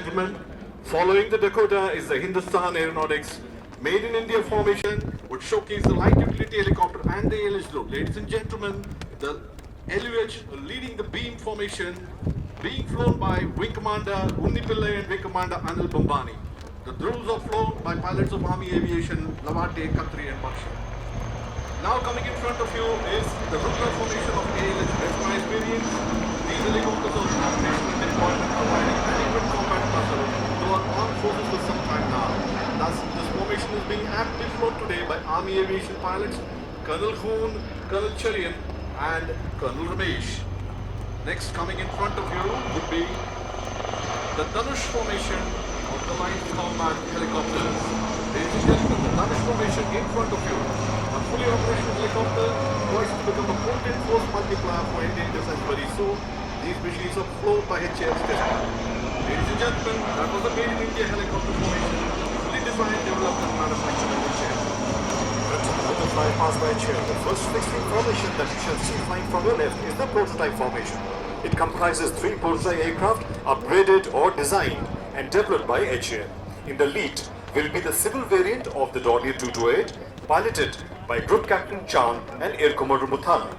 gentlemen, following the Dakota is the Hindustan Aeronautics Made in India formation, which showcase the light utility helicopter and the ALH load. Ladies and gentlemen, the LUH leading the beam formation, being flown by Wing Commander Unni Pillai and Wing Commander Anil Bambani. The drones are flown by pilots of Army Aviation, Lavate, Khatri and Bakshi. Now coming in front of you is the Rudra formation of ALH Western variants. These helicopters are in operation and deployment, providing adequate combat muscle to our armed forces for some time now. Thus, this formation is being aptly flown today by Army Aviation pilots Colonel Khoon, Colonel Charian and Colonel Ramesh. Next coming in front of you would be the Dhanush formation of the Light Combat Helicopters. Ladies and gentlemen, the Dhanush formation in front of you. A fully operational helicopter poised to become a potent force multiplier for Indian defense very soon. These machines are flown by HAL's test. Ladies and gentlemen, that was the Made in India helicopter formation, fully designed, developed and manufactured by HAL. With the flypast by HAL, the first fixed-wing formation that you shall see flying from your left is the prototype formation. It comprises 3 prototype aircraft upgraded or designed and developed by HAL. In the lead will be the civil variant of the Dornier 228, piloted by Group Captain Chand and Air Commodore Muthana.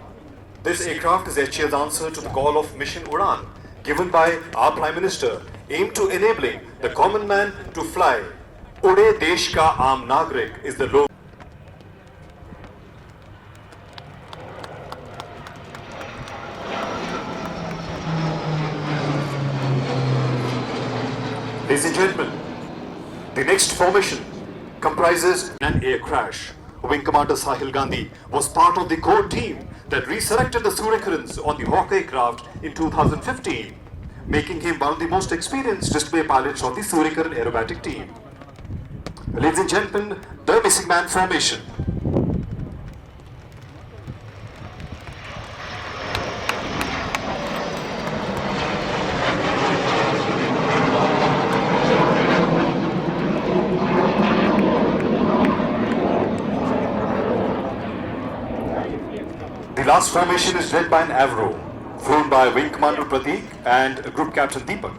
This aircraft is HAL's answer to the call of Mission Udan, given by our Prime Minister, aimed to enabling the common man to fly. Ude Desh Ka Aam Nagrik is the logo. Ladies and gentlemen, the next formation comprises an air crash. Wing Commander Sahil Gandhi was part of the core team that resurrected the Suryakirans on the Hawk aircraft in 2015, making him one of the most experienced display pilots of the Suryakiran aerobatic team. Ladies and gentlemen, the missing man formation. The last formation is led by an Aero, flown by Wing Commander Prateek and Group Captain Deepak.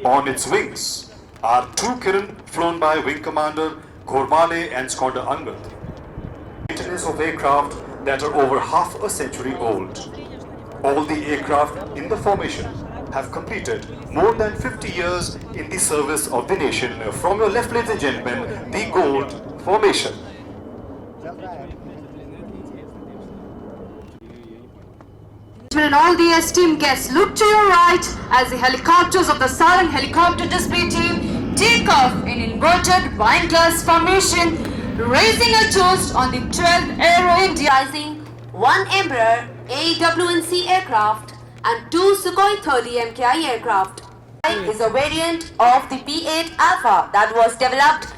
On its wings are 2 Kiran flown by Wing Commander Ghormale and Squadron Angad. Maintenance of aircraft that are over half a century old. All the aircraft in the formation have completed more than 50 years in the service of the nation. From your left, ladies and gentlemen, the gold formation. And all the esteemed guests, look to your right as the helicopters of the Sarang helicopter display team take off in inverted wine glass formation, raising a toast on the 12th Aero India. One Embraer AWNC aircraft and 2 Sukhoi Su-30 MKI aircraft. Is a variant of the P-8 Alpha that was developed.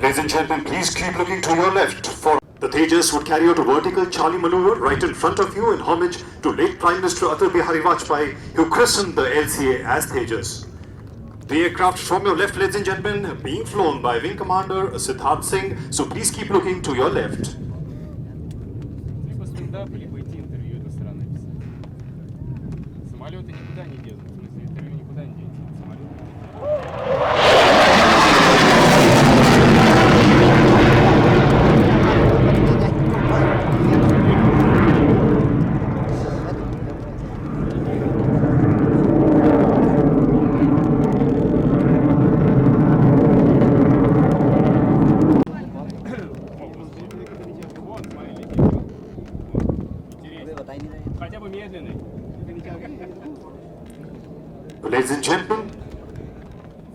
Ladies and gentlemen, please keep looking to your left for the Tejas would carry out a vertical Charlie maneuver right in front of you in homage to late Prime Minister Atal Bihari Vajpayee, who christened the LCA as Tejas. The aircraft from your left, ladies and gentlemen, being flown by Wing Commander Siddharth Singh, so please keep looking to your left. Ladies and gentlemen,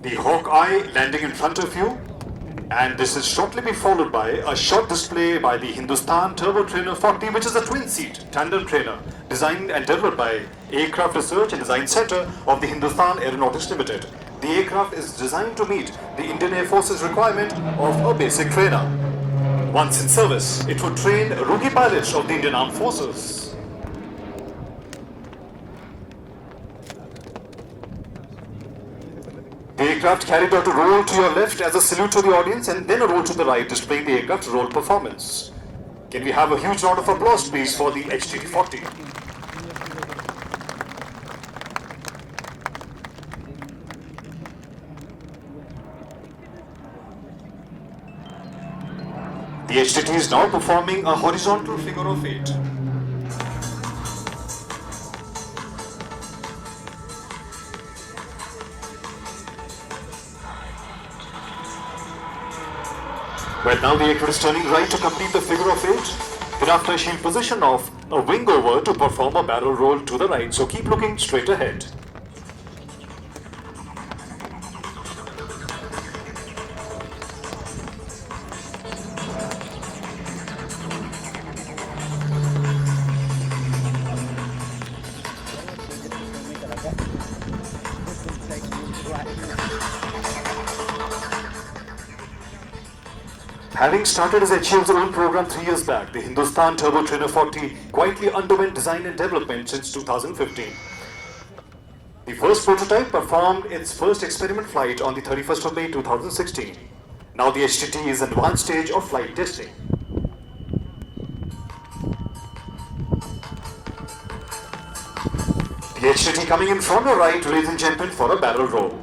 the Hawkeye landing in front of you, and this is shortly be followed by a short display by the Hindustan Turbo Trainer 40, which is a twin-seat tandem trainer designed and developed by Aircraft Research and Design Center of the Hindustan Aeronautics Limited. The aircraft is designed to meet the Indian Air Force's requirement of a basic trainer. Once in service, it would train rookie pilots of the Indian Armed Forces. The aircraft carried out a roll to your left as a salute to the audience and then a roll to the right displaying the aircraft's roll performance. Can we have a huge round of applause please for the HTT-40? The HTT is now performing a horizontal figure of 8. Well, now the aircraft is turning right to complete the figure of 8. Thereafter she'll position off a wing over to perform a barrel roll to the right, so keep looking straight ahead. Having started as HAL's own program 3 years back, the Hindustan Turbo Trainer 40 quietly underwent design and development since 2015. The first prototype performed its first experiment flight on the 31st of May 2016. Now the HTT is in advanced stage of flight testing. The HTT coming in from your right, ladies and gentlemen, for a barrel roll.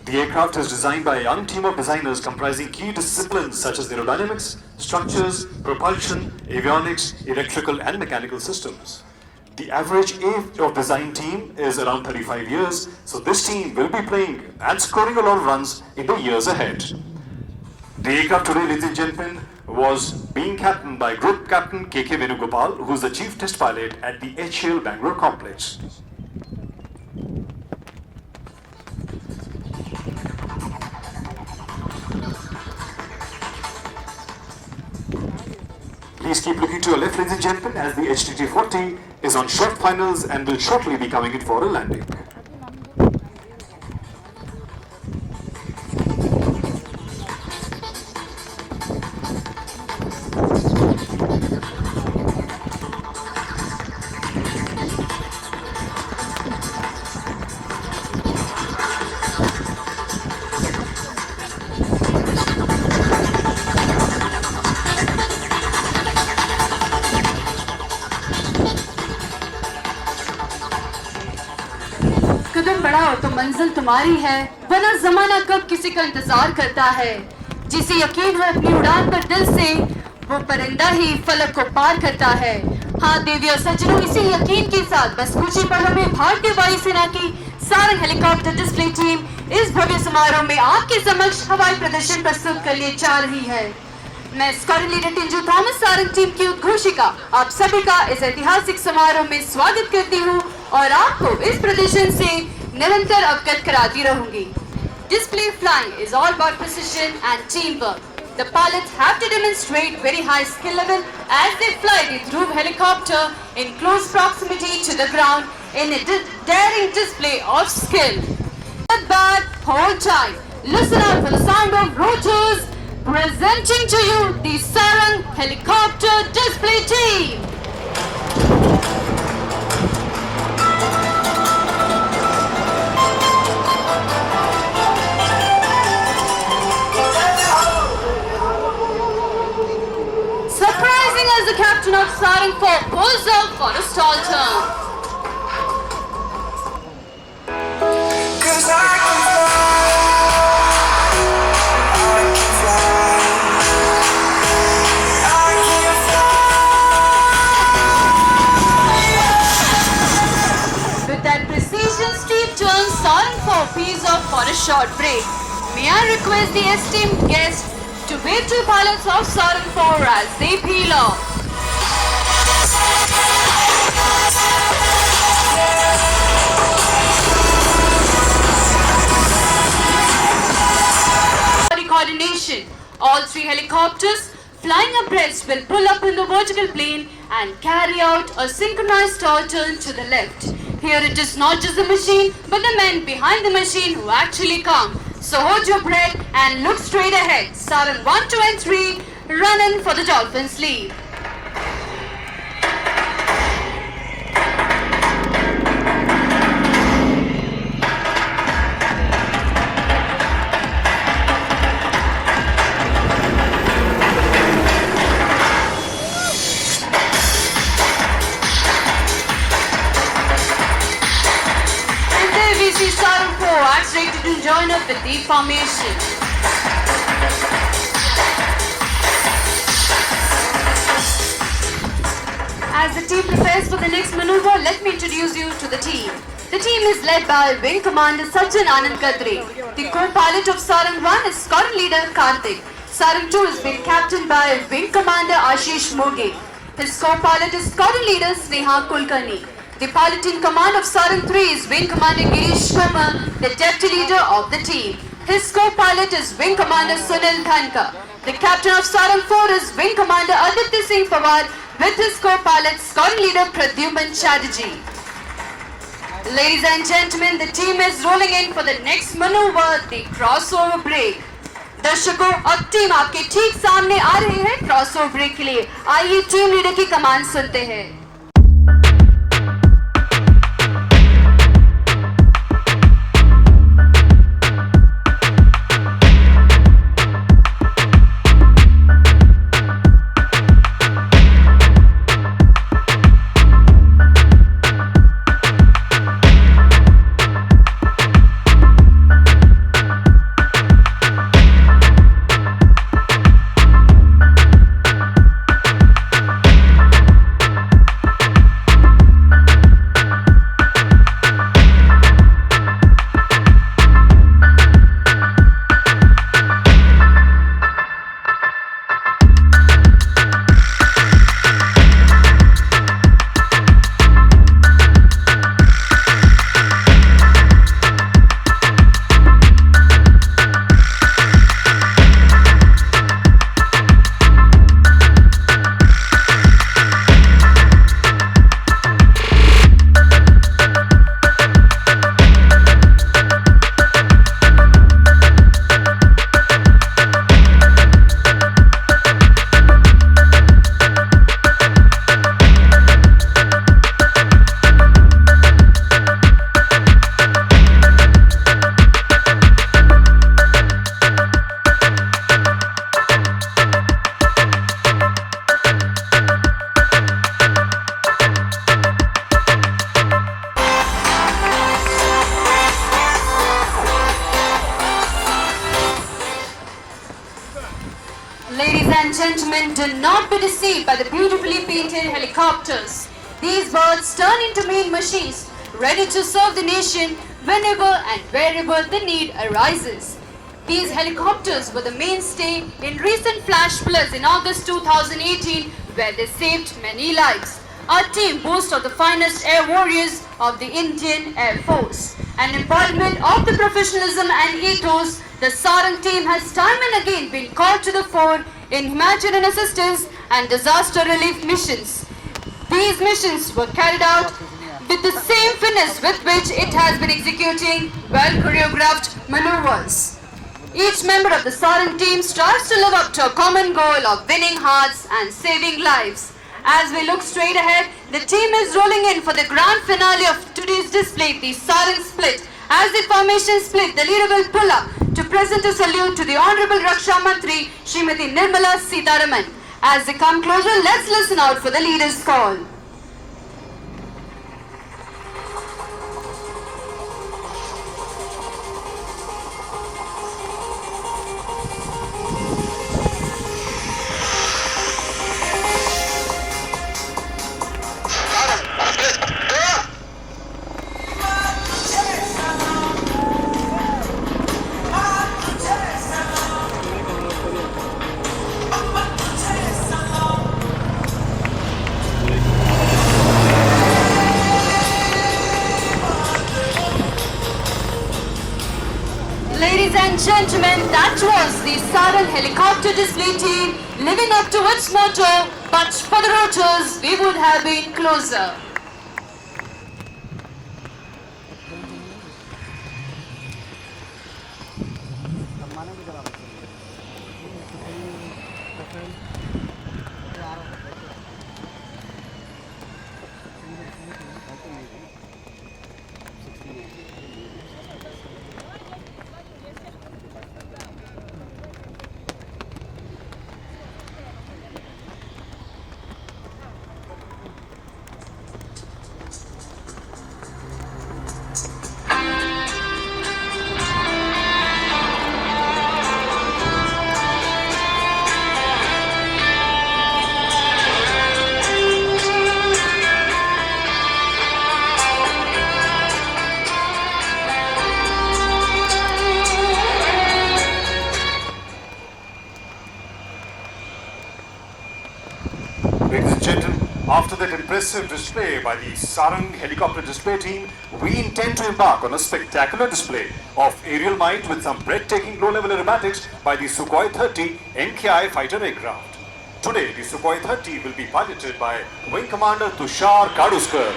The aircraft is designed by a young team of designers comprising key disciplines such as aerodynamics, structures, propulsion, avionics, electrical and mechanical systems. The average age of design team is around 35 years, so this team will be playing and scoring a lot of runs in the years ahead. The aircraft today, ladies and gentlemen, was being captained by Group Captain K.K. Venugopal, who is the chief test pilot at the HAL Bangalore complex. Please keep looking to your left, ladies and gentlemen, as the HTT-40 is on short finals and will shortly be coming in for a landing. कदम बढ़ाओ तो मंजिल तुम्हारी है, वरना जमाना कब किसी का इंतजार करता है। जिसे यकीन है अपनी उड़ान पर दिल से, वो परिंदा ही फलक को पार करता है। हाँ देवी और सज्जनों, इसी यकीन के साथ बस कुछ ही पलों में भारतीय वायुसेना की सारंग हेलीकॉप्टर डिस्प्ले टीम इस भव्य समारोह में आपके समक्ष हवाई प्रदर्शन प्रस्तुत करने जा रही है। मैं squadron leader Tinju Thomas Sarang team की उद्घोषिका आप सभी का इस ऐतिहासिक समारोह में स्वागत करती हूँ और आपको इस प्रदर्शन से निरंतर अवगत कराती रहूंगी। Display flying is all about precision and teamwork. The pilots have to demonstrate very high skill level as they fly the Dhruv helicopter in close proximity to the ground in a daring display of skill. Sit back, hold tight, listen out for the sound of rotors. Presenting to you the Sarang helicopter display team. Surprising as the captain of Sarang 4 pulls up for a stall turn. With that precision steep turn, Sarang 4 pees off for a short break. May I request the esteemed guests to wave to pilots of Sarang 4 as they peel off. Coordination. All three helicopters flying abreast will pull up in the vertical plane and carry out a synchronized stall turn to the left. Here it is not just the machine, but the men behind the machine who actually come. So hold your breath and look straight ahead. Sarang 1, 2 and 3, running for the Dolphins lead. Sarang 4 acts ready to join up with the formation. As the team prepares for the next maneuver, let me introduce you to the team. The team is led by Wing Commander Sachin Anand Kadre. The co-pilot of Sarang 1 is squadron leader Karthik. Sarang 2 is being captained by Wing Commander Ashish Moge. His co-pilot is squadron leader Sneha Kulkarni. The pilot in command of Sarang 3 is Wing Commander Girish Kumar, the deputy leader of the team. His co-pilot is Wing Commander Sunil Dhanka. The captain of Sarang 4 is Wing Commander Aditya Singh Pawar with his co-pilot squadron leader Pradyuman Chatterjee. Ladies and gentlemen, the team is rolling in for the next maneuver, the crossover break. दर्शकों अब team आपके ठीक सामने आ रही है crossover break के लिए। आइए टीम लीडर की कमांड सुनते हैं। Ladies and gentlemen, do not be deceived by the beautifully painted helicopters. These birds turn into main machines, ready to serve the nation whenever and wherever the need arises. These helicopters were the mainstay in recent flash floods in August 2018, where they saved many lives. Our team boasts of the finest air warriors of the Indian Air Force. An embodiment of the professionalism and ethos, the Sarang team has time and again been called to the fore in humanitarian assistance and disaster relief missions. These missions were carried out with the same finesse with which it has been executing well-choreographed maneuvers. Each member of the Sarang team strives to live up to a common goal of winning hearts and saving lives. As we look straight ahead, the team is rolling in for the grand finale of today's display, the Sarang split. As the formation split, the leader will pull up to present a salute to the Honorable Raksha Mantri, Srimati Nirmala Sitharaman. As they come closer, let's listen out for the leader's call. Ladies and gentlemen, that was the Sarang helicopter display team living up to its motto, but for the rotors, we would have been closer. gentlemen, after that impressive display by the Sarang helicopter display team, we intend to embark on a spectacular display of aerial might with some breathtaking low-level aerobatics by the Sukhoi Su-30 NKI fighter aircraft. Today, the Sukhoi Su-30 will be piloted by Wing Commander Tushar Kaduskar.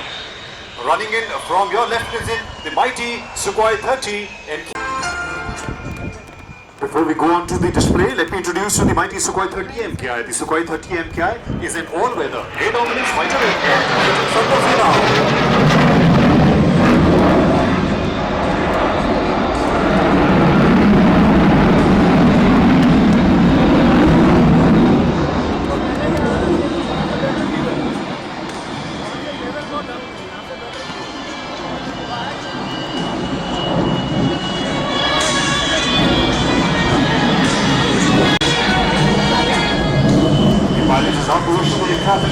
Running in from your left is in the mighty Sukhoi Su-30 NKI. Before we go on to the display, let me introduce you the mighty Sukhoi Su-30 MKI. The Sukhoi Su-30 MKI is an all-weather air dominance fighter aircraft.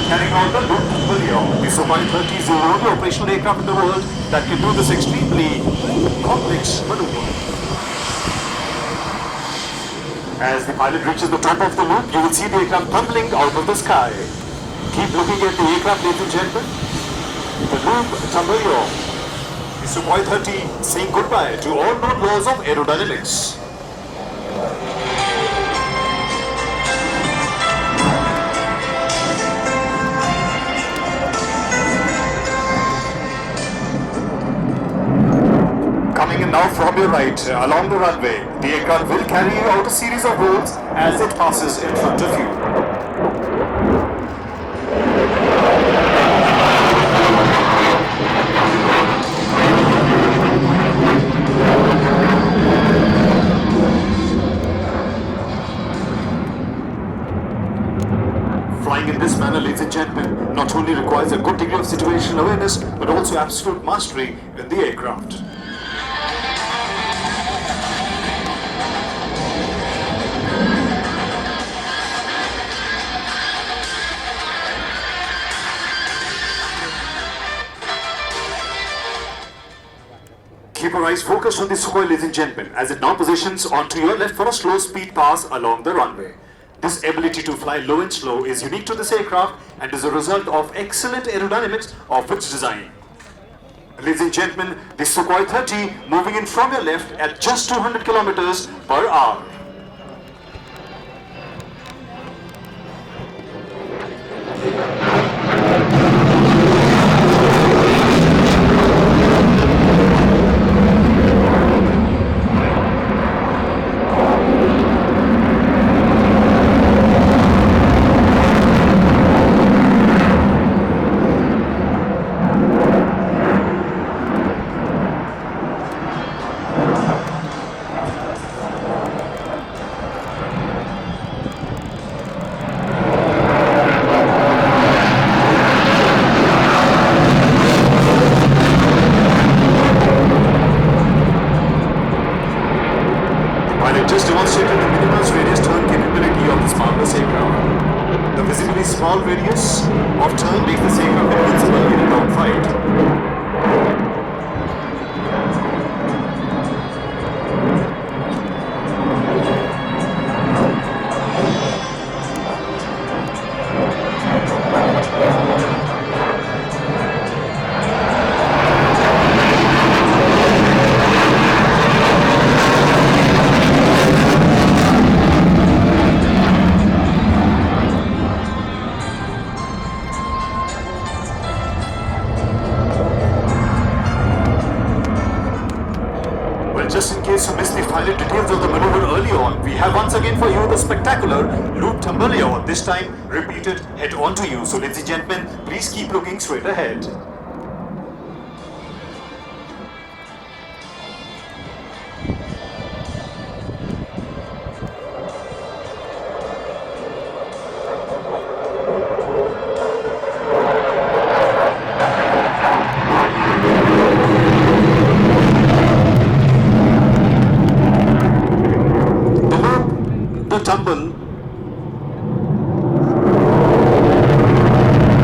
Carrying out the loop video. The Sukhoi Su-30 is the only operational aircraft in the world that can do this extremely complex maneuver. As the pilot reaches the top of the loop, you will see the aircraft tumbling out of the sky. Keep looking at the aircraft, ladies and gentlemen. The loop tumbling. The Sukhoi Su-30 saying goodbye to all known laws of aerodynamics. Coming in now from your right, along the runway, the aircraft will carry you out a series of rolls as it passes in front of you. Flying in this manner, ladies and gentlemen, not only requires a good degree of situational awareness, but also absolute mastery in the aircraft. Keep your eyes focused on the Sukhoi, ladies and gentlemen, as it now positions onto your left for a slow speed pass along the runway. This ability to fly low and slow is unique to this aircraft and is a result of excellent aerodynamics of its design. Ladies and gentlemen, the Sukhoi Su-30 moving in from your left at just 200 kilometers per hour. Just demonstrated the minimum radius turn capability of this marvelous aircraft. The visibly small radius of turn makes this aircraft invincible in a dogfight. Just in case you missed the final details of the maneuver early on, we have once again for you the spectacular loop tambaleo, this time repeated head on to you. So ladies and gentlemen, please keep looking straight ahead. Tumble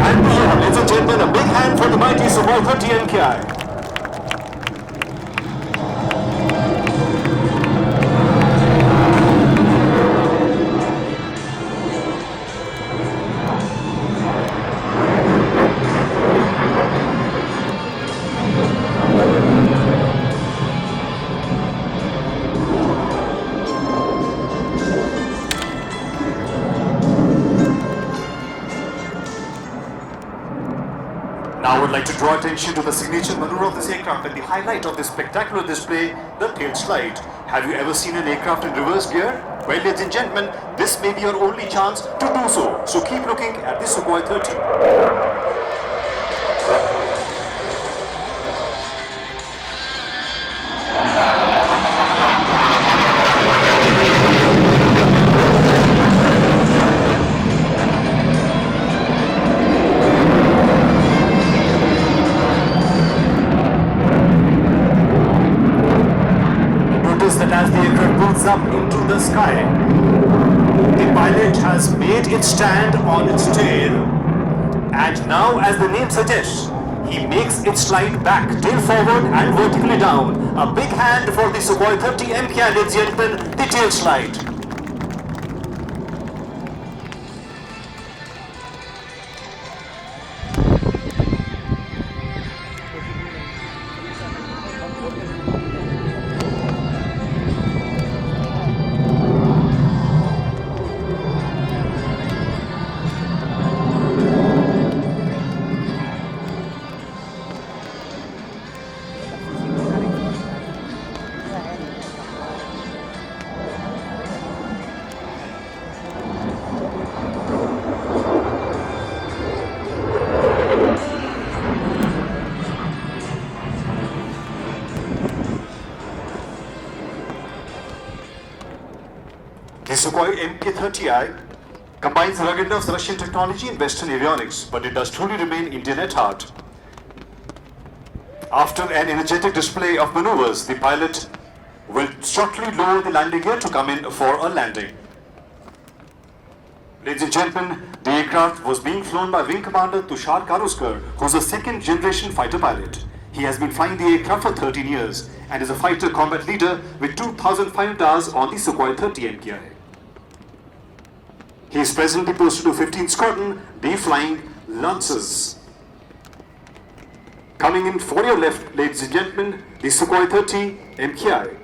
and ladies and gentlemen, a big hand for the mighty Sukhoi Su-30 NKI. Now I would like to draw attention to the signature maneuver of this aircraft and the highlight of this spectacular display, the tail slide. Have you ever seen an aircraft in reverse gear? Well, ladies and gentlemen, this may be your only chance to do so. So keep looking at the Sukhoi 30. That as the aircraft moves up into the sky, the pilot has made its stand on its tail, and now, as the name suggests, he makes its slide back, tail forward and vertically down. A big hand for the Sukhoi 30 MKI, ladies and gentlemen, the tail slide. The Sukhoi Mk-30I combines the ruggedness of Russian technology and Western avionics, but it does truly remain Indian at heart. After an energetic display of maneuvers, the pilot will shortly lower the landing gear to come in for a landing. Ladies and gentlemen, the aircraft was being flown by Wing Commander Tushar Karuskar, who is a second-generation fighter pilot. He has been flying the aircraft for 13 years and is a fighter combat leader with 2,500 hours on the Sukhoi 30 MKI. He is presently posted to 15th Squadron, the Flying Lancers. Coming in for your left, ladies and gentlemen, the Sukhoi 30 MKI.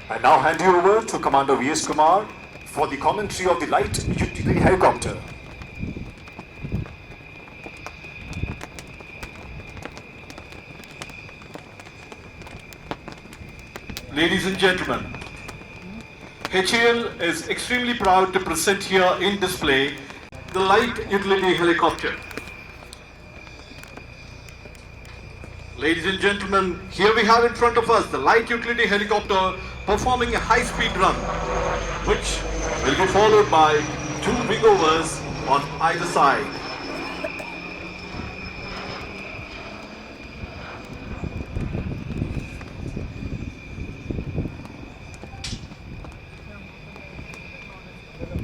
I now hand you over to Commander V.S. Kumar for the commentary of the light utility helicopter. Ladies and gentlemen, HAL is extremely proud to present here in display the light utility helicopter. Ladies and gentlemen, here we have in front of us the light utility helicopter performing a high-speed run, which will be followed by 2 wingovers on either side.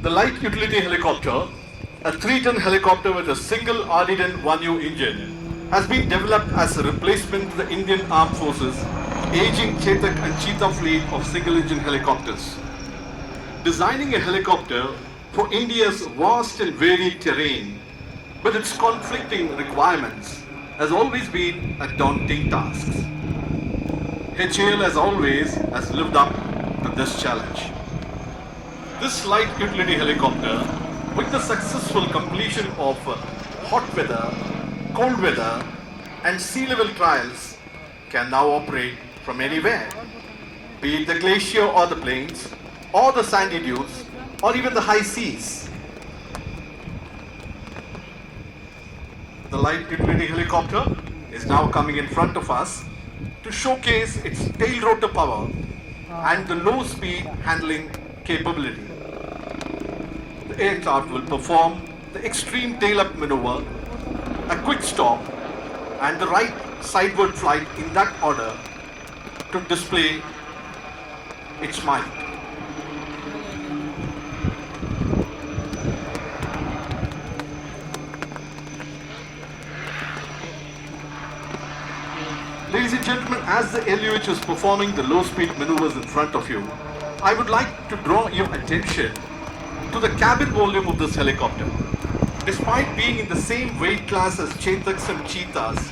The light utility helicopter, a 3-ton helicopter with a single RD-10 1U engine, has been developed as a replacement to the Indian Armed Forces aging Chetak and Cheetah fleet of single-engine helicopters. Designing a helicopter for India's vast and varied terrain with its conflicting requirements has always been a daunting task. HAL as always has lived up to this challenge. This light utility helicopter, with the successful completion of hot weather, cold weather and sea level trials, can now operate from anywhere, be it the glacier or the plains, or the sandy dunes, or even the high seas. The light utility helicopter is now coming in front of us to showcase its tail rotor power and the low speed handling capability. The aircraft will perform the extreme tail up maneuver, a quick stop, and the right sideward flight in that order to display its might. and gentlemen, as the LUH is performing the low-speed maneuvers in front of you, I would like to draw your attention to the cabin volume of this helicopter. Despite being in the same weight class as Chetaks and Cheetahs,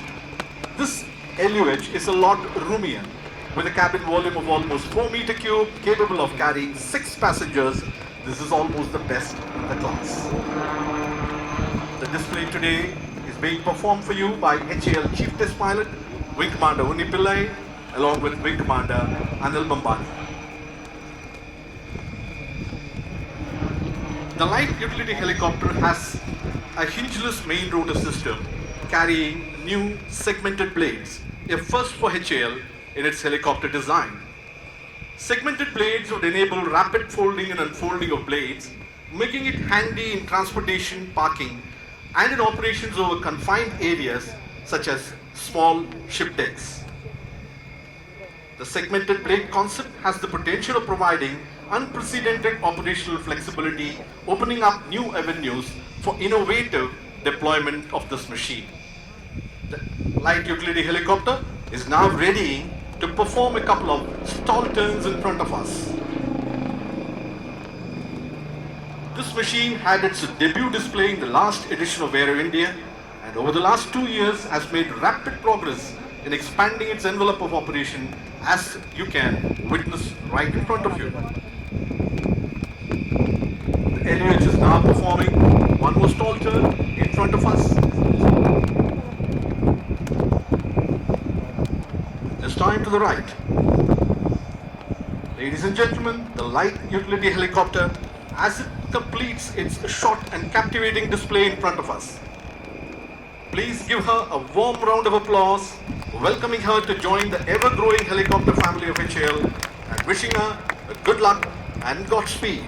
this LUH is a lot roomier, with a cabin volume of almost 4 meter cube, capable of carrying 6 passengers. This is almost the best in the class. The display today is being performed for you by HAL Chief Test Pilot, Wing Commander Unni Pillai, along with Wing Commander Anil Bambani. The light utility helicopter has a hingeless main rotor system carrying new segmented blades, a first for HAL in its helicopter design. Segmented blades would enable rapid folding and unfolding of blades, making it handy in transportation, parking, and in operations over confined areas such as small ship decks. The segmented blade concept has the potential of providing unprecedented operational flexibility, opening up new avenues for innovative deployment of this machine. The light utility helicopter is now ready to perform a couple of stall turns in front of us. This machine had its debut display in the last edition of Aero India, and over the last 2 years has made rapid progress in expanding its envelope of operation, as you can witness right in front of you. The LUH is now performing one more stall turn in front of us. This time to the right. Ladies and gentlemen, the light utility helicopter, as it completes its short and captivating display in front of us. Please give her a warm round of applause, welcoming her to join the ever-growing helicopter family of HAL and wishing her good luck and Godspeed.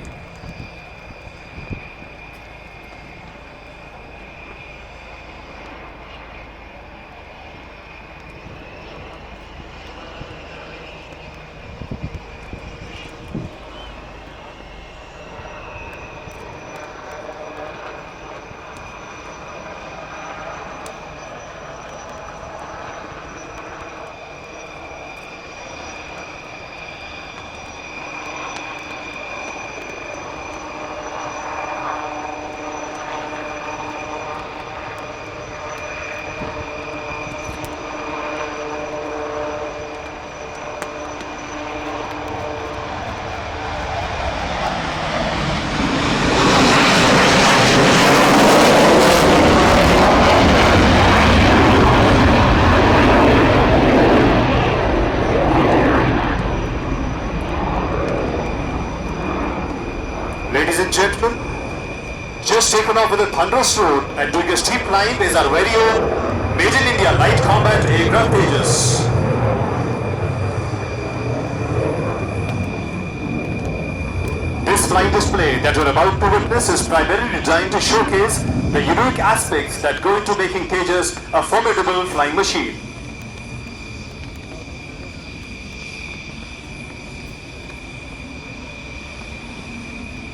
Ladies and gentlemen, just taken off with a thunderous road and doing a steep climb is our very own Made in India Light Combat Aircraft Tejas. This flying display that you're about to witness is primarily designed to showcase the unique aspects that go into making Tejas a formidable flying machine.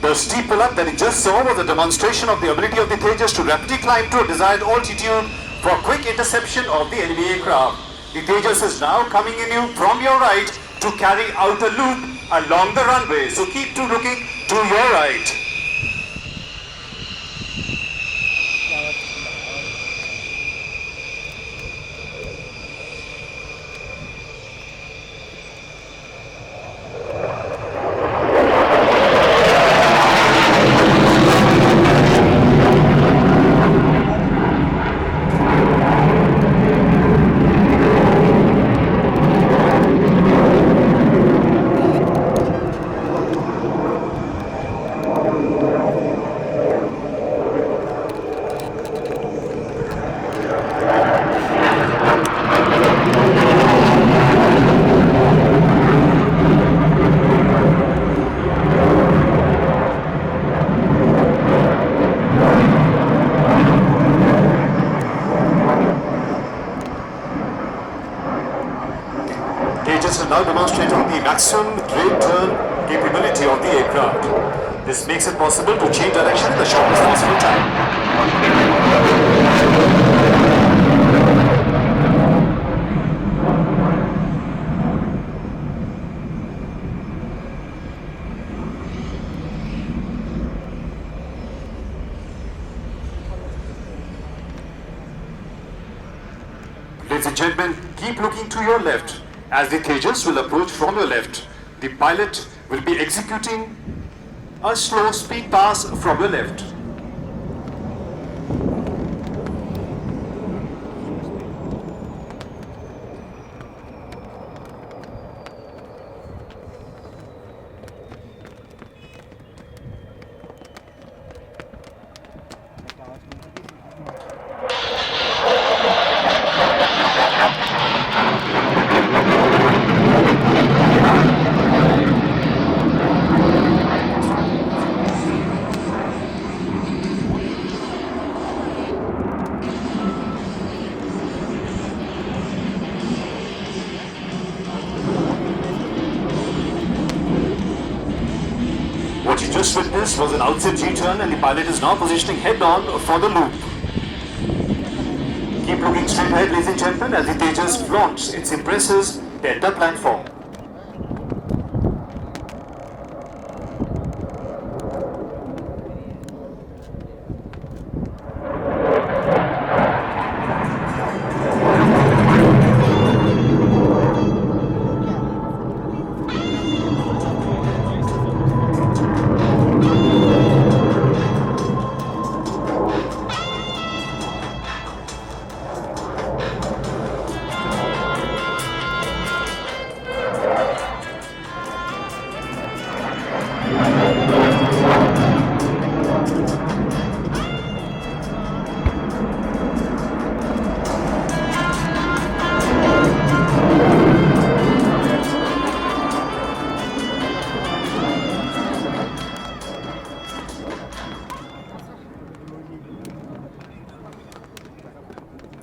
The steep pull-up that you just saw was a demonstration of the ability of the Tejas to rapidly climb to a desired altitude for quick interception of the enemy aircraft. The Tejas is now coming in you from your right to carry out a loop along the runway. So keep looking to your right. Tejas is now demonstrating the maximum grade turn capability of the aircraft. This makes it possible to change direction in the shortest possible time. and gentlemen, keep looking to your left as the Tejas will approach from your left. The pilot will be executing a slow speed pass from your left. What you just witnessed was an outside G-turn and the pilot is now positioning head-on for the loop. Keep looking straight ahead, ladies and gentlemen, as the Tejas flaunts its impressive Delta platform.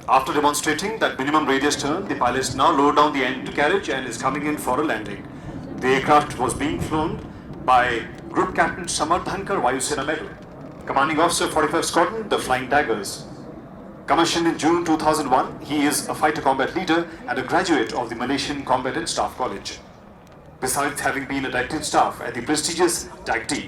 After demonstrating that minimum radius turn, the pilot is now lowered down the end carriage and is coming in for a landing. The aircraft was being flown by Group Captain Samardhankar Vayusena Medal, Commanding Officer 45th Squadron, the Flying Daggers. Commissioned in June 2001, he is a fighter combat leader and a graduate of the Malaysian Combat and Staff College, besides having been a directing staff at the prestigious DAGD.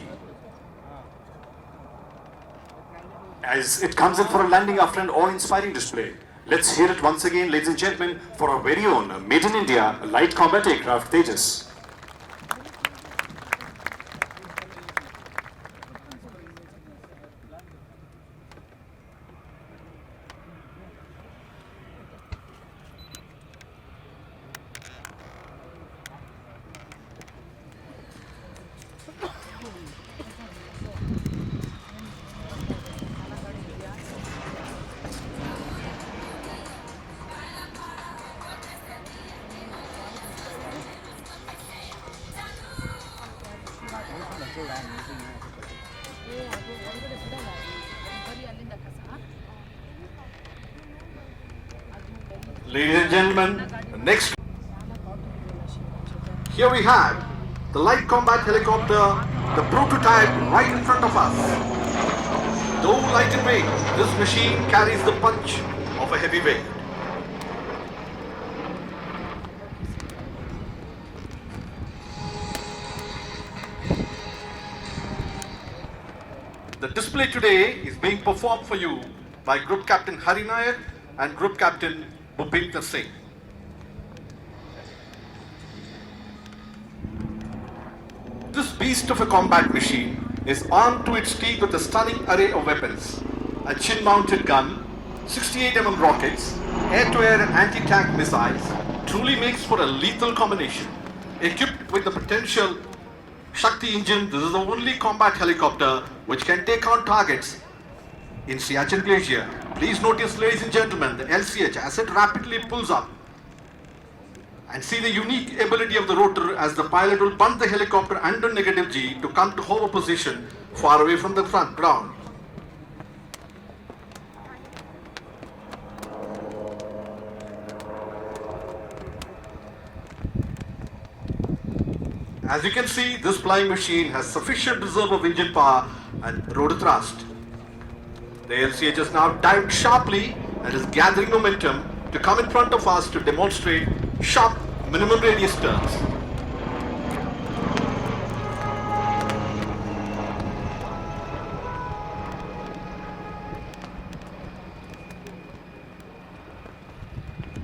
As it comes in for a landing after an awe-inspiring display, let's hear it once again, ladies and gentlemen, for our very own Made in India light combat aircraft Tejas. Ladies and gentlemen, next, here we have the light combat helicopter, the prototype right in front of us. Though light in weight, this machine carries the punch of a heavyweight. The display today is being performed for you by Group Captain Hari Nayak and Group Captain Bhupinder Singh. This beast of a combat machine is armed to its teeth with a stunning array of weapons: a chin-mounted gun, 68mm rockets, air-to-air and anti-tank missiles. Truly makes for a lethal combination. Equipped with the potential Shakti engine, this is the only combat helicopter which can take on targets in Siachen Glacier. Please notice, ladies and gentlemen, the LCH as it rapidly pulls up, and see the unique ability of the rotor as the pilot will bunt the helicopter under negative G to come to hover position far away from the front ground. As you can see, this flying machine has sufficient reserve of engine power and rotor thrust. The LCH is now dived sharply and is gathering momentum to come in front of us to demonstrate sharp minimum radius turns.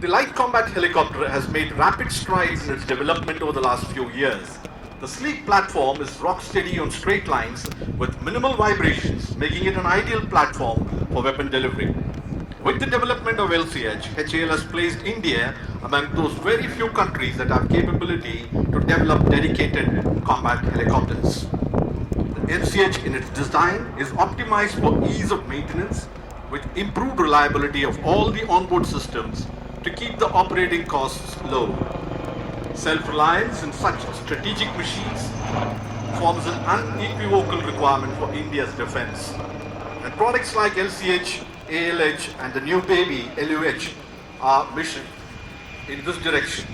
The light combat helicopter has made rapid strides in its development over the last few years. The sleek platform is rock steady on straight lines with minimal vibrations, making it an ideal platform for weapon delivery. With the development of LCH, HAL has placed India among those very few countries that have capability to develop dedicated combat helicopters. The LCH in its design is optimized for ease of maintenance with improved reliability of all the onboard systems to keep the operating costs low. Self-reliance in such strategic machines forms an unequivocal requirement for India's defense. And products like LCH, ALH and the new baby LUH are mission in this direction.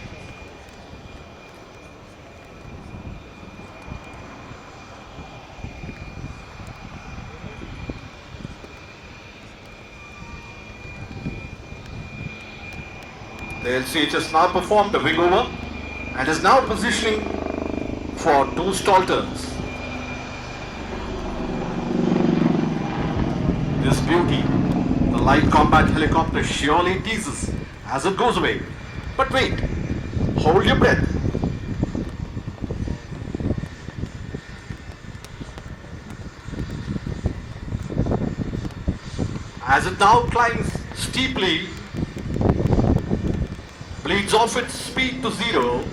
The LCH has now performed a wing over and is now positioning for 2 stall turns. This beauty, the light combat helicopter, surely teases as it goes away. But wait, hold your breath. As it now climbs steeply, bleeds off its speed to 0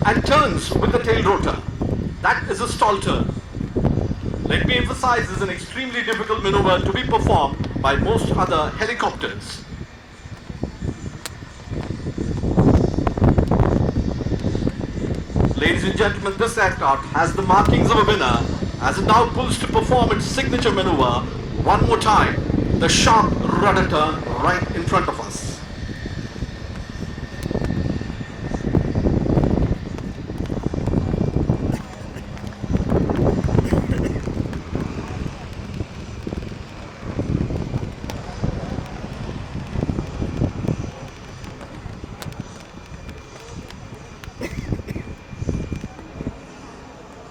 and turns with the tail rotor. That is a stall turn. Let me emphasize, this is an extremely difficult maneuver to be performed by most other helicopters. Ladies and gentlemen, this aircraft has the markings of a winner as it now pulls to perform its signature maneuver one more time. The sharp rudder turn right in front of us.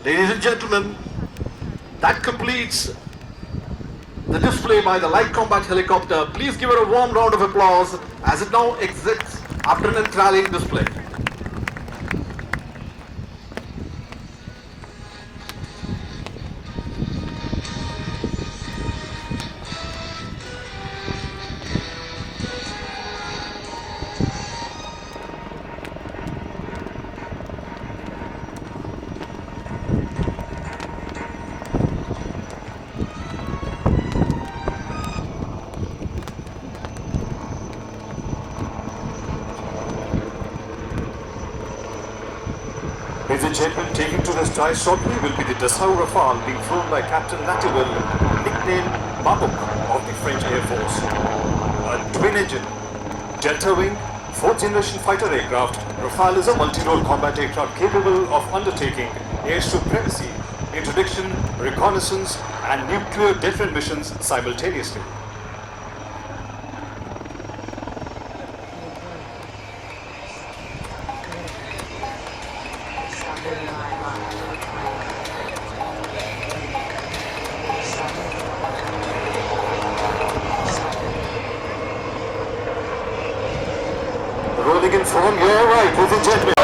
Ladies and gentlemen, that completes the display by the light combat helicopter. Please give it a warm round of applause as it now exits after an enthralling display. Ladies and gentlemen, taking to the sky shortly will be the Dassault Rafale being flown by Captain Natival, nicknamed Babuk of the French Air Force. A twin-engine, delta-wing, 4th generation fighter aircraft, Rafale is a multi-role combat aircraft capable of undertaking air supremacy, interdiction, reconnaissance and nuclear deterrent missions simultaneously. Rolling in from your right, ladies and gentlemen.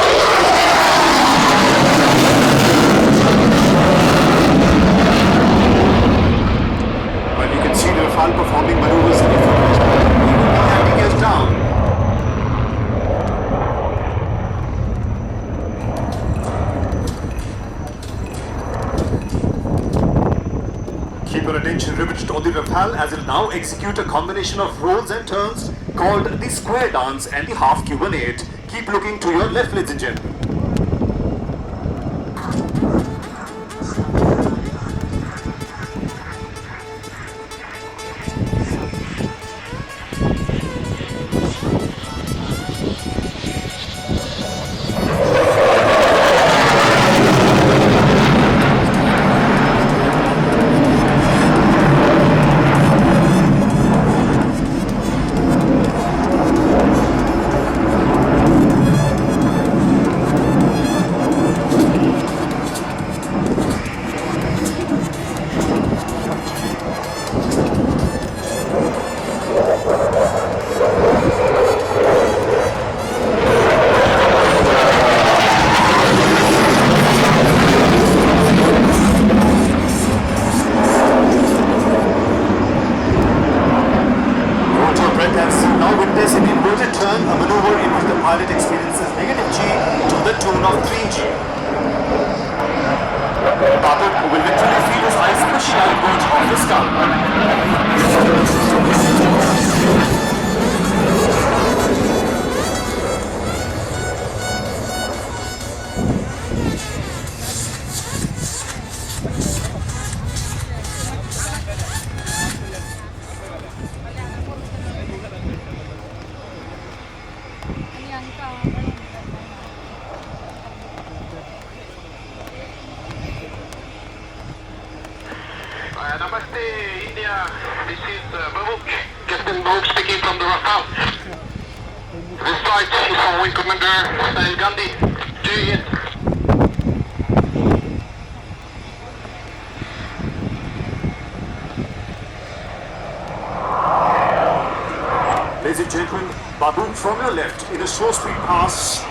Well, you can see the Rafale performing maneuvers in the landing gears down. Keep your attention riveted on the Rafale as it will now execute a combination of rolls and turns called the square dance and the half Cuban 8. Keep looking to your left, ladies and gentlemen. Namaste, India. This is Babuk, Captain Babuk speaking from the Rafale. This flight is for Wing Commander Sahil Gandhi. JES. Ladies and gentlemen, Babuk from your left in a slow speed pass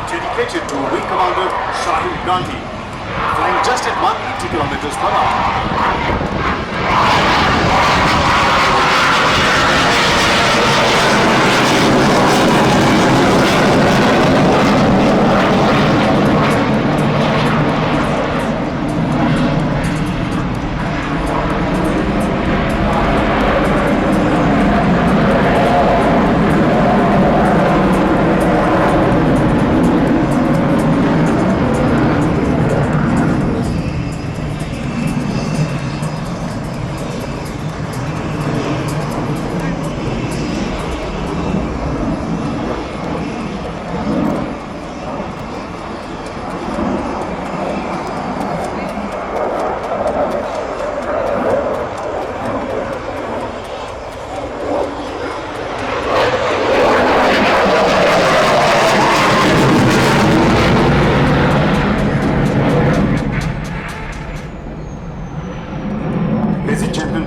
dedicated to Wing Commander Sahil Gandhi, flying just at 180 kilometers per hour.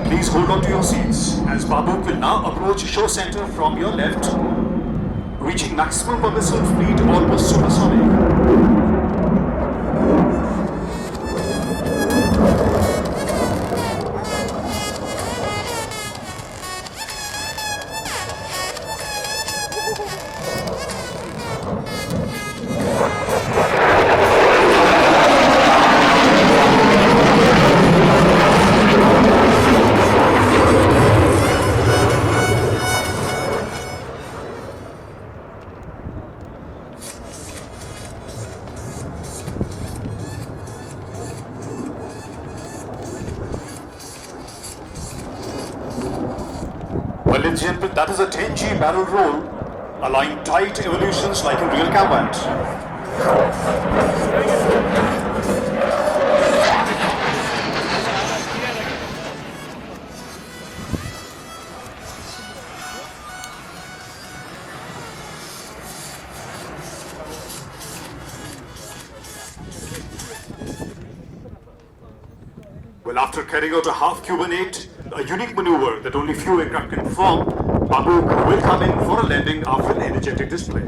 Please hold on to your seats as Babuk will now approach show center from your left, reaching maximum permissible speed almost supersonic. Well, ladies and gentlemen, that is a 10G barrel roll, allowing tight evolutions like in real combat. Well, after carrying out a half Cubanate, a unique maneuver that only few aircraft can perform, Babuk will come in for a landing after an energetic display.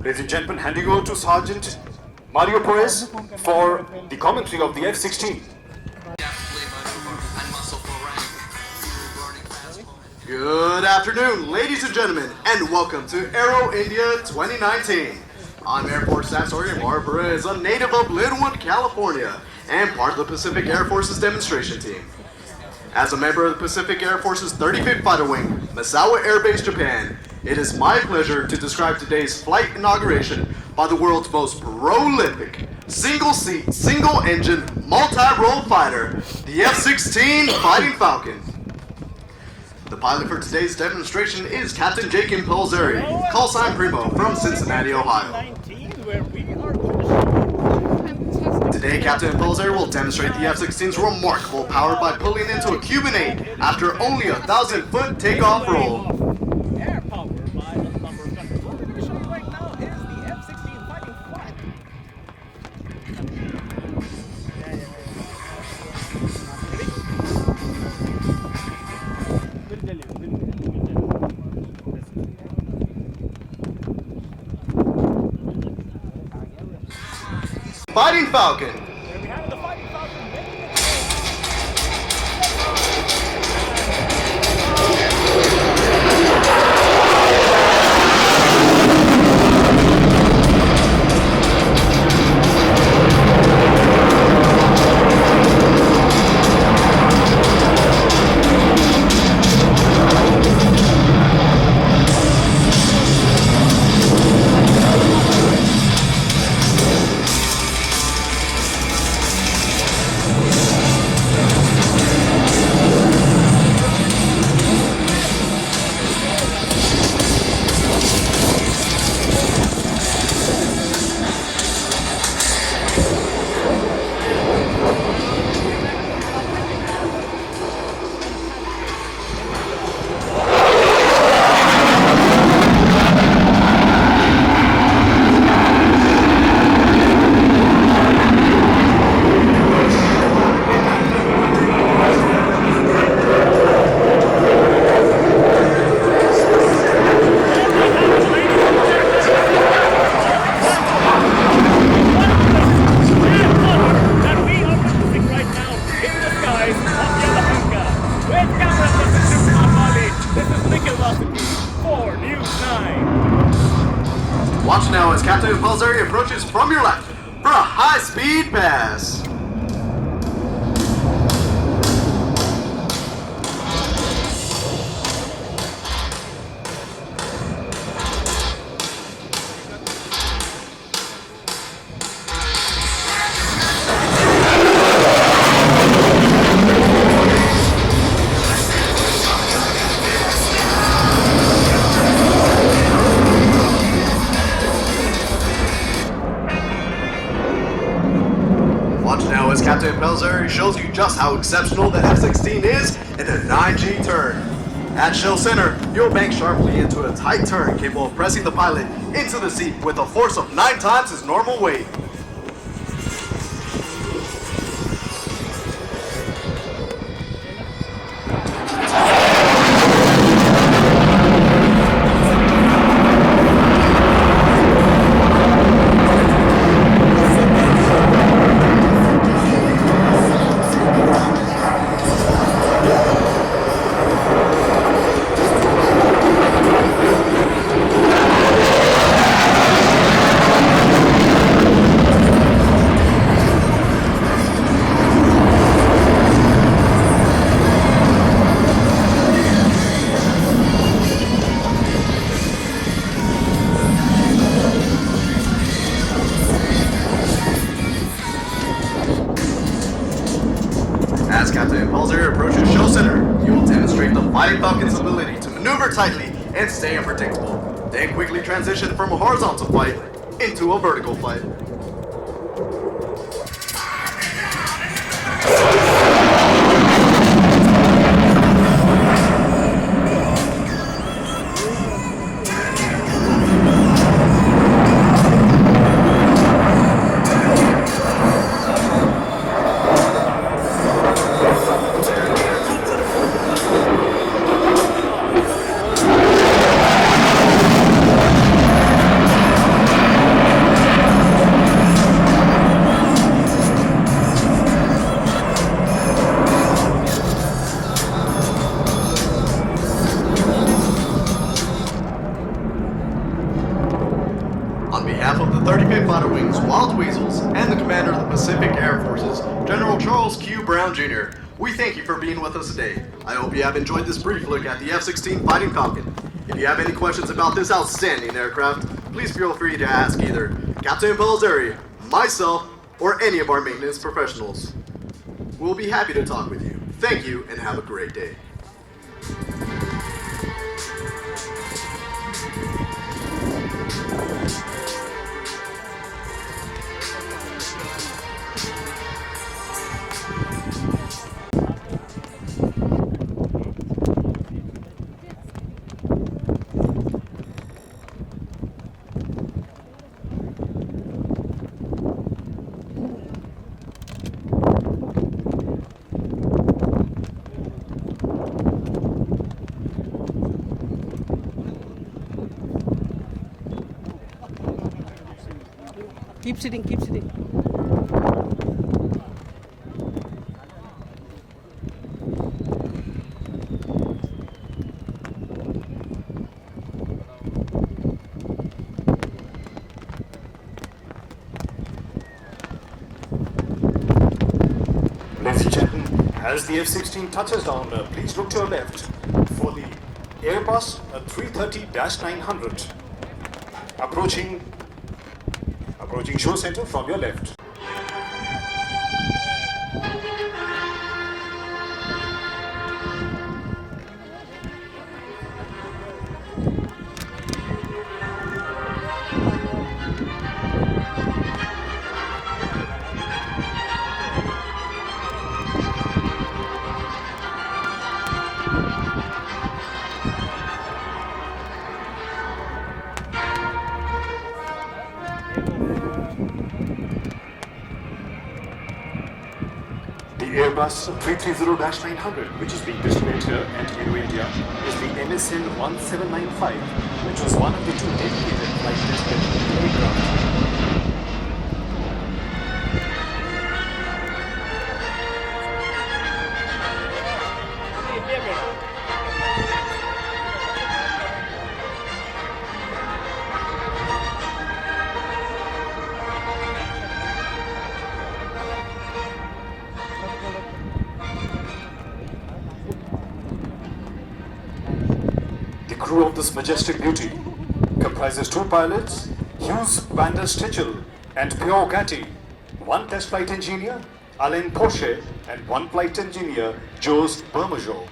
Ladies and gentlemen, handing over to Sergeant Mario Perez for the commentary of the F-16. Good afternoon, ladies and gentlemen, and welcome to Aero India 2019. I'm Airport Staff Sergeant Mario Perez, a native of Linwood, California, and part of the Pacific Air Force's demonstration team. As a member of the Pacific Air Force's 35th Fighter Wing, Misawa Air Base, Japan, it is my pleasure to describe today's flight inauguration by the world's most prolific, single-seat, single-engine, multi-role fighter, the F-16 Fighting Falcon. The pilot for today's demonstration is Captain Jake Impulsary, call sign Primo, from Cincinnati, Ohio. Today, Captain Impulsary will demonstrate the F-16's remarkable power by pulling into a Cuban 8 after only a 1,000-foot takeoff roll. Air power by the number of guns. What we're going to show you right now is the F-16 Fighting Falcon. Fighting Falcon. There we have the Fighting Falcon making it. Watch now as Captain Impulsary approaches from your left for a high-speed pass. Watch now as Captain Impulsary shows you just how exceptional the F-16 is in a 9G turn. At shell center, you'll bank sharply into a tight turn capable of pressing the pilot into the seat with a force of 9 times his normal weight. As Captain Impulsary approaches show center, you will demonstrate the Fighting Falcon's ability to maneuver tightly and stay unpredictable, then quickly transition from a horizontal flight into a vertical flight. On behalf of the 35th Fighter Wing's Wild Weasels and the Commander of the Pacific Air Forces, General Charles Q. Brown Jr., we thank you for being with us today. I hope you have enjoyed this brief look at the F-16 Fighting Falcon. If you have any questions about this outstanding aircraft, please feel free to ask either Captain Pellizzeri, myself, or any of our maintenance professionals. We'll be happy to talk with you. Thank you and have a great day. Keep sitting, keep sitting. Ladies and gentlemen, as the F-16 touches down, please look to your left for the Airbus 330-900 approaching show center from your left. The Airbus 330-900, which is being displayed here at Aero India, is the MSN 1795, which was one of the two dedicated flight test aircraft. The crew of this majestic beauty comprises two pilots, Hughes van der Stichel and Pio Gatti, one test flight engineer, Alain Porsche, and one flight engineer, Jos Bermejo.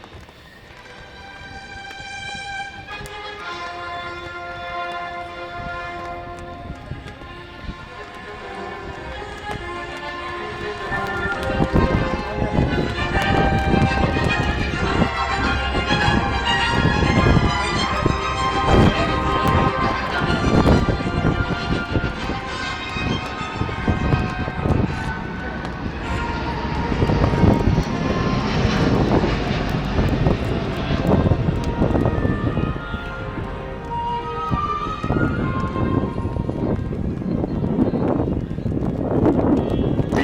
The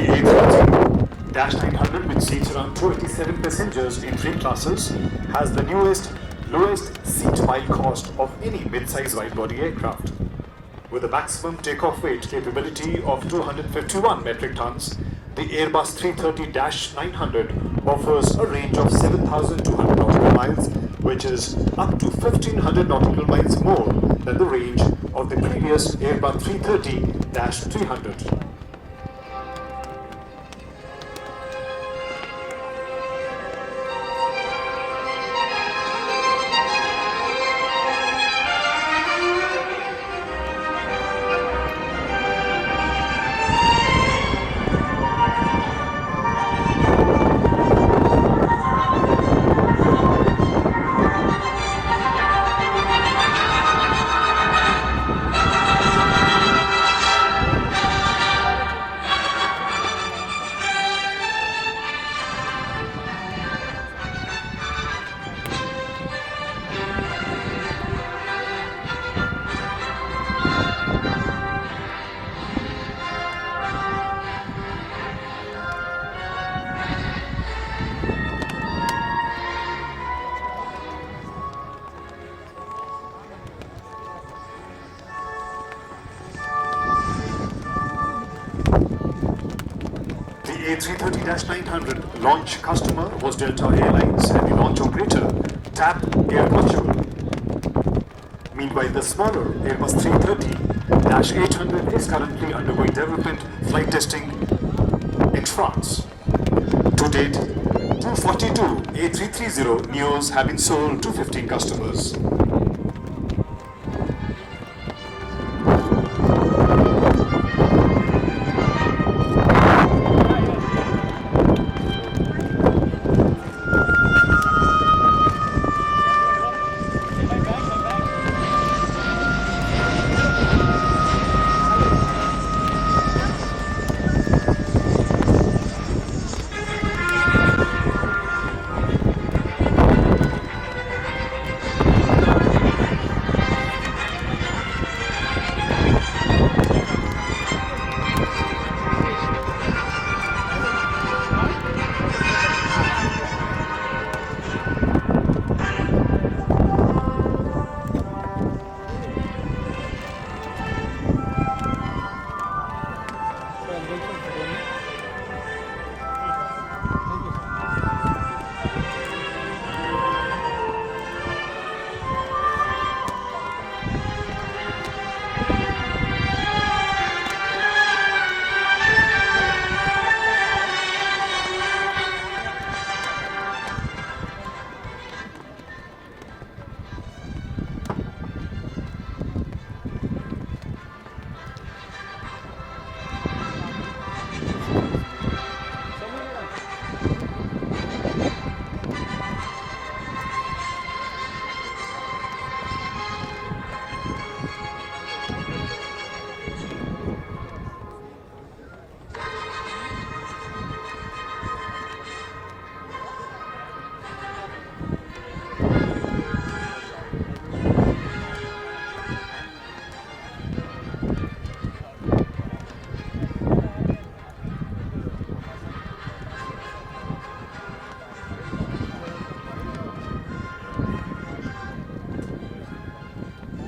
A330-900, which seats around 287 passengers in three classes, has the lowest seat mile cost of any mid-size wide-body aircraft. With a maximum takeoff weight capability of 251 metric tons, the Airbus 330-900 offers a range of 7,200 nautical miles, which is up to 1,500 nautical miles more than the range of the previous Airbus 330-300. The A330-900 launch customer was Delta Airlines and the launch operator TAP Air Portugal. Meanwhile, the smaller Airbus 330 Dash 800 is currently undergoing development flight testing in France. To date, 242 A330 Neos have been sold to 15 customers.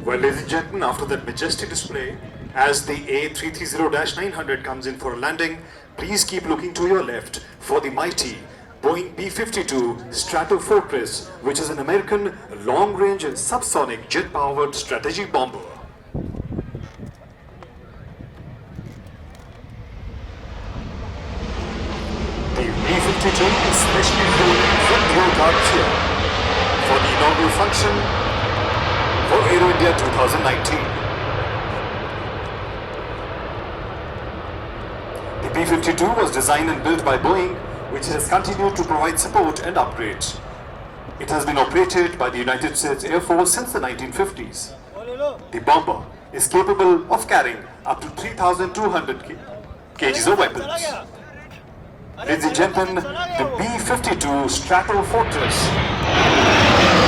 Well, ladies and gentlemen, after that majestic display, as the A330-900 comes in for a landing, please keep looking to your left for the mighty Boeing B-52 Stratofortress, which is an American long-range subsonic jet-powered strategy bomber. The B-52 is specially built front row guard chair for the inaugural function for Aero India 2019. The B-52 was designed and built by Boeing, which has continued to provide support and upgrades. It has been operated by the United States Air Force since the 1950s. The bomber is capable of carrying up to 3,200 kgs of weapons. Ladies and gentlemen, the B-52 Stratofortress